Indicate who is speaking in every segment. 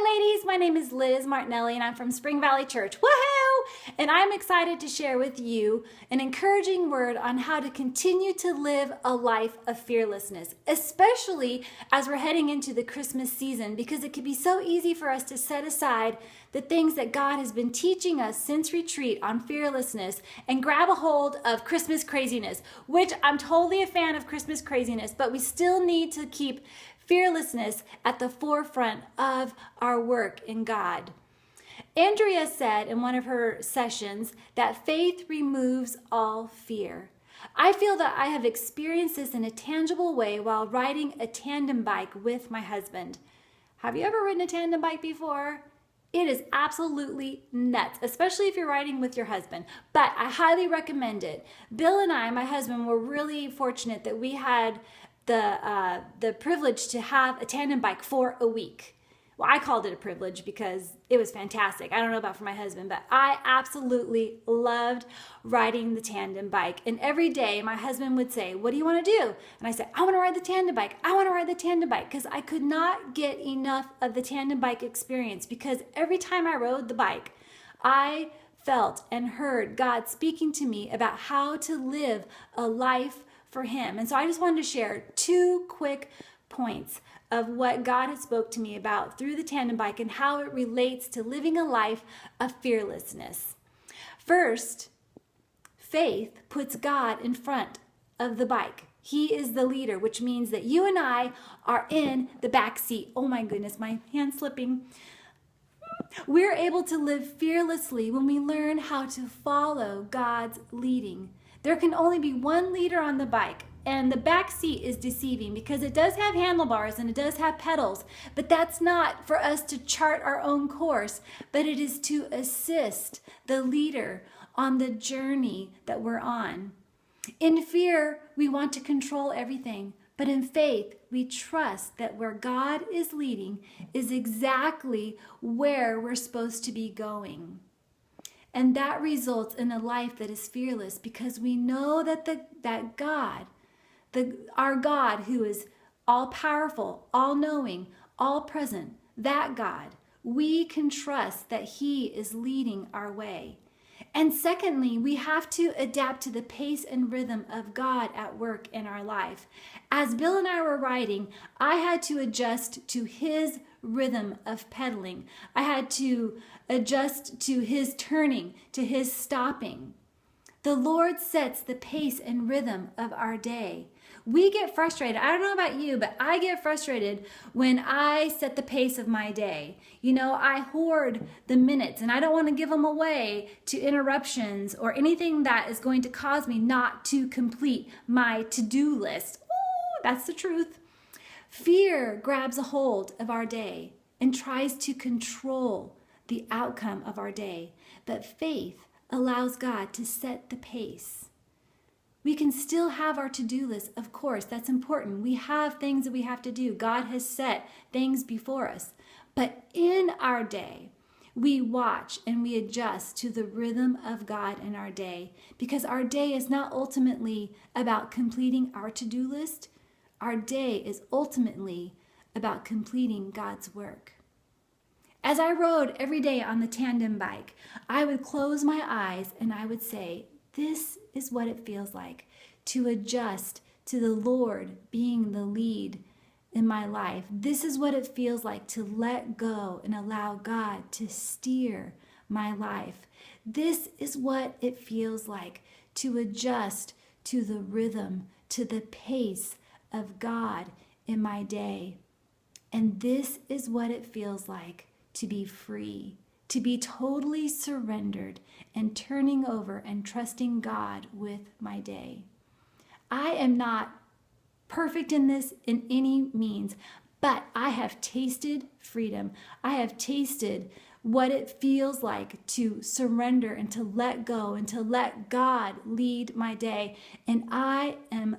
Speaker 1: Hi ladies, my name is Liz Martinelli and I'm from Spring Valley Church. Woohoo! And I'm excited to share with you an encouraging word on how to continue to live a life of fearlessness, especially as we're heading into the Christmas season, because it can be so easy for us to set aside the things that God has been teaching us since retreat on fearlessness and grab a hold of Christmas craziness, which I'm totally a fan of Christmas craziness, but we still need to keep fearlessness at the forefront of our work in God. Andrea said in one of her sessions that faith removes all fear. I feel that I have experienced this in a tangible way while riding a tandem bike with my husband. Have you ever ridden a tandem bike before? It is absolutely nuts, especially if you're riding with your husband, but I highly recommend it. Bill and I, my husband, were really fortunate that we had the privilege to have a tandem bike for a week. Well, I called it a privilege because it was fantastic. I don't know about for my husband, but I absolutely loved riding the tandem bike. And every day my husband would say, "What do you want to do?" And I said, "I want to ride the tandem bike. I want to ride the tandem bike," because I could not get enough of the tandem bike experience, because every time I rode the bike, I felt and heard God speaking to me about how to live a life for Him. And so I just wanted to share two quick points of what God has spoke to me about through the tandem bike and how it relates to living a life of fearlessness. First, faith puts God in front of the bike. He is the leader, which means that you and I are in the back seat. Oh my goodness, my hand's slipping. We're able to live fearlessly when we learn how to follow God's leading. There can only be one leader on the bike, and the back seat is deceiving because it does have handlebars and it does have pedals, but that's not for us to chart our own course, but it is to assist the leader on the journey that we're on. In fear, we want to control everything, but in faith, we trust that where God is leading is exactly where we're supposed to be going. And that results in a life that is fearless because we know that our God who is all-powerful, all-knowing, all-present, that God, we can trust that He is leading our way. And secondly, we have to adapt to the pace and rhythm of God at work in our life. As Bill and I were riding, I had to adjust to His rhythm of pedaling. I had to adjust to His turning, to His stopping. The Lord sets the pace and rhythm of our day. We get frustrated. I don't know about you, but I get frustrated when I set the pace of my day. You know, I hoard the minutes and I don't want to give them away to interruptions or anything that is going to cause me not to complete my to-do list. Ooh, that's the truth. Fear grabs a hold of our day and tries to control the outcome of our day, but faith allows God to set the pace. We can still have our to-do list, of course, that's important. We have things that we have to do. God has set things before us. But in our day, we watch and we adjust to the rhythm of God in our day, because our day is not ultimately about completing our to-do list. Our day is ultimately about completing God's work. As I rode every day on the tandem bike, I would close my eyes and I would say, this is what it feels like to adjust to the Lord being the lead in my life. This is what it feels like to let go and allow God to steer my life. This is what it feels like to adjust to the rhythm, to the pace of God in my day. And this is what it feels like to be free, to be totally surrendered and turning over and trusting God with my day. I am not perfect in this in any means, but I have tasted freedom. I have tasted what it feels like to surrender and to let go and to let God lead my day. And I am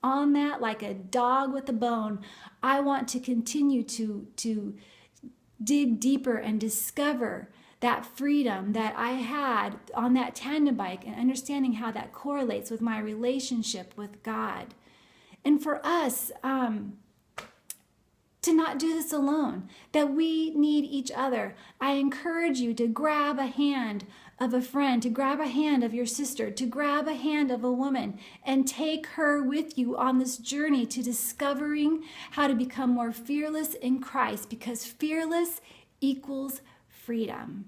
Speaker 1: on that like a dog with a bone. I want to continue to dig deeper and discover that freedom that I had on that tandem bike and understanding how that correlates with my relationship with God. And for us, to not do this alone, that we need each other. I encourage you to grab a hand of a friend, to grab a hand of your sister, to grab a hand of a woman and take her with you on this journey to discovering how to become more fearless in Christ, because fearless equals freedom.